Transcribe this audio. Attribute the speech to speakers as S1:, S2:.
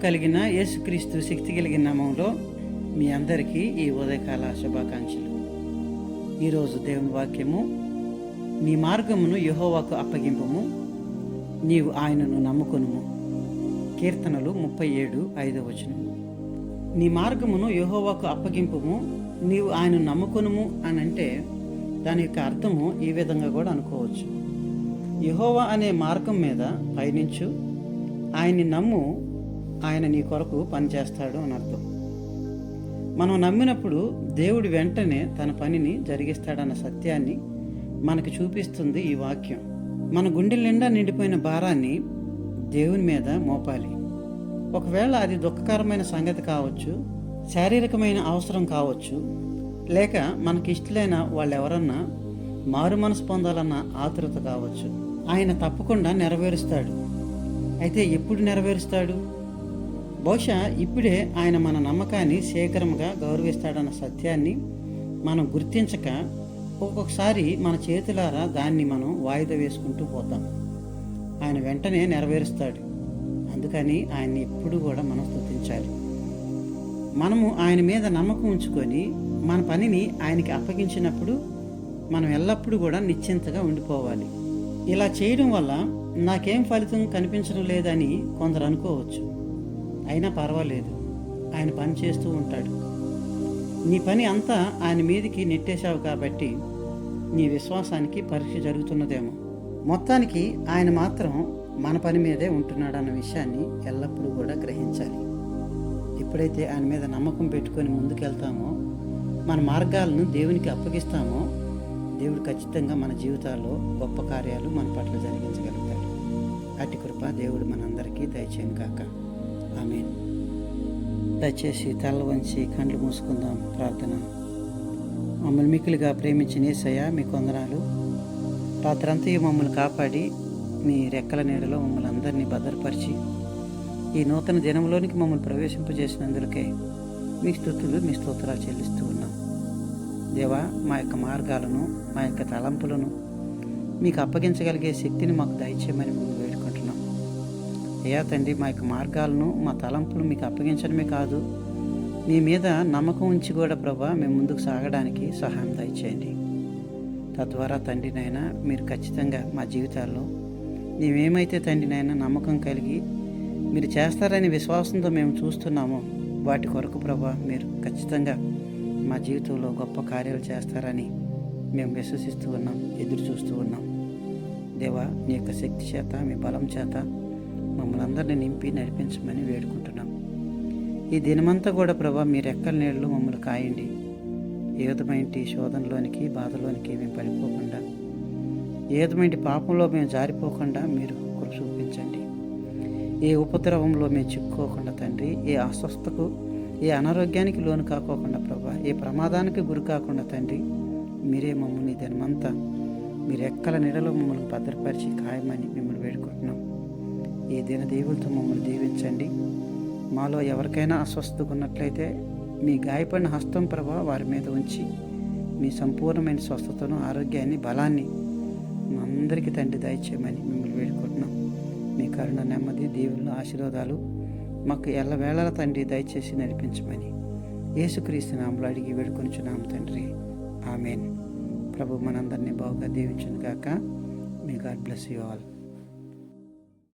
S1: కలిగిన యేసుక్రీస్తు శక్తి కలిగిన నామంలో మీ అందరికీ ఈ ఉదయకాల శుభాకాంక్షలు. ఈరోజు దేవుని వాక్యము, నీ మార్గమును యెహోవాకు అప్పగింపుము, నీవు ఆయనను నమ్ముకొనుము. కీర్తనలు 37:5. నీ మార్గమును యెహోవాకు అప్పగింపుము, నీవు ఆయనను నమ్ముకొనుము అని అంటే దాని యొక్క అర్థము ఈ విధంగా కూడా అనుకోవచ్చు. యెహోవా అనే మార్గం మీద పయనించు, ఆయన్ని నమ్ము, ఆయన నీ కొరకు పనిచేస్తాడు అని అర్థం. మనం నమ్మినప్పుడు దేవుడు వెంటనే తన పనిని జరిగిస్తాడన్న సత్యాన్ని మనకు చూపిస్తుంది ఈ వాక్యం. మన గుండెల నిండా నిండిపోయిన భారాన్ని దేవుని మీద మోపాలి. ఒకవేళ అది దుఃఖకరమైన సంగతి కావచ్చు, శారీరకమైన అవసరం కావచ్చు, లేక మనకి ఇష్టలైన వాళ్ళెవరన్నా మారు మనసు పొందాలన్న ఆతురత కావచ్చు. ఆయన తప్పకుండా నెరవేరుస్తాడు. అయితే ఎప్పుడు నెరవేరుస్తాడు? బహుశా ఇప్పుడే ఆయన మన నమ్మకాన్ని శీఘ్రంగా గౌరవిస్తాడన్న సత్యాన్ని మనం గుర్తించక ఒక్కొక్కసారి మన చేతులారా దాన్ని మనం వాయిదా వేసుకుంటూ పోతాం. ఆయన వెంటనే నెరవేరుస్తాడు. అందుకని ఆయన్ని ఎప్పుడు కూడా మనం స్తుతించాలి. మనము ఆయన మీద నమ్మకం ఉంచుకొని మన పనిని ఆయనకి అప్పగించినప్పుడు మనం ఎల్లప్పుడూ కూడా నిశ్చింతగా ఉండిపోవాలి. ఇలా చేయడం వల్ల నాకేం ఫలితం కనిపించడం లేదని కొందరు అనుకోవచ్చు. అయినా పర్వాలేదు, ఆయన పని చేస్తూ ఉంటాడు. నీ పని అంతా ఆయన మీదకి నెట్టేశావు కాబట్టి నీ విశ్వాసానికి పరీక్ష జరుగుతున్నదేమో. మొత్తానికి ఆయన మాత్రం మన పని మీదే ఉంటున్నాడన్న విషయాన్ని ఎల్లప్పుడూ కూడా గ్రహించాలి. ఎప్పుడైతే ఆయన మీద నమ్మకం పెట్టుకొని ముందుకెళ్తామో, మన మార్గాలను దేవునికి అప్పగిస్తామో, దేవుడు ఖచ్చితంగా మన జీవితాల్లో గొప్ప కార్యాలు మన పట్ల జరిగించగలుగుతాడు. అట్టి కృప దేవుడు మనందరికీ దయచేయను కాక. ఆమేన్. దయచేసి తల వంచి కళ్ళు మూసుకుందాం. ప్రార్థన. మమ్మల్ని మిక్కిలిగా ప్రేమించిన యేసయ్య, మీకు వందనాలు. రాత్రంతయు మమ్మల్ని కాపాడి మీ రెక్కల నీడలో మమ్మల్ని అందరినీ భద్రపరిచి ఈ నూతన దినంలోనికి మమ్మల్ని ప్రవేశింపజేసినందుకే మీ స్తుతులు, మీ స్తోత్రాలు చెల్లిస్తూ ఉన్నాం. దేవా, మా యొక్క మార్గాలను, మా యొక్క తలంపులను మీకు అప్పగించగలిగే శక్తిని మాకు దయచేయమని మేము వేడుకుంటున్నాం. అయ్యా తండ్రి, మా యొక్క మార్గాలను, మా తలంపులు మీకు అప్పగించడమే కాదు, మీ మీద నమ్మకం ఉంచి కూడా ప్రభా మేము ముందుకు సాగడానికి సహాయం దయచేయండి. తద్వారా తండ్రి నాయన, మీరు ఖచ్చితంగా మా జీవితాల్లో మేమేమైతే తండ్రి నాయన నమ్మకం కలిగి మీరు చేస్తారనే విశ్వాసంతో మేము చూస్తున్నామో వాటి కొరకు ప్రభా మీరు ఖచ్చితంగా మా జీవితంలో గొప్ప కార్యాలు చేస్తారని మేము విశ్వసిస్తూ ఉన్నాం, ఎదురు చూస్తూ ఉన్నాం. దేవా, నీ యొక్క శక్తి చేత, మీ బలం చేత మమ్మల్ని అందరినీ నింపి నడిపించమని వేడుకుంటున్నాం. ఈ దినమంతా కూడా ప్రభా మీ రెక్కల నీళ్ళు మమ్మల్ని కాయండి. ఏ విధమైన శోధనలోనికి, బాధలోనికి మేము పడిపోకుండా, ఏ విధమైన పాపంలో మేము జారిపోకుండా మీరు కృప చూపించండి. ఏ ఉపద్రవంలో మేము చిక్కుకోకుండా తండ్రి, ఏ అస్వస్థకు, ఏ అనారోగ్యానికి లోను కాకోకుండా ప్రభా, ఏ ప్రమాదానికి గురి కాకుండా తండ్రి, మీరే మమ్మల్ని దినమంతా మీరు ఎక్కల నీడలో మమ్మల్ని భద్రపరిచి ఖాయమని మిమ్మల్ని వేడుకుంటున్నాం. ఈ దిన దేవులతో మమ్మల్ని దీవించండి. మాలో ఎవరికైనా అస్వస్థత ఉన్నట్లయితే మీ గాయపడిన హస్తం ప్రభా వారి మీద ఉంచి మీ సంపూర్ణమైన స్వస్థతను, ఆరోగ్యాన్ని, బలాన్ని మా అందరికీ తండ్రి దయచేయమని మిమ్మల్ని వేడుకుంటున్నాం. మీ కరుణ, నెమ్మది, దీవులు, ఆశీర్వాదాలు మాకు ఎల్లవేళలా తండ్రి దయచేసి నడిపించమని యేసుక్రీస్తు నామములో అడిగి వేడుకొనుచున్నాము తండ్రి. ఆమేన్. ప్రభు మనందరినీ బాగా దీవించును గాక. May God bless you all.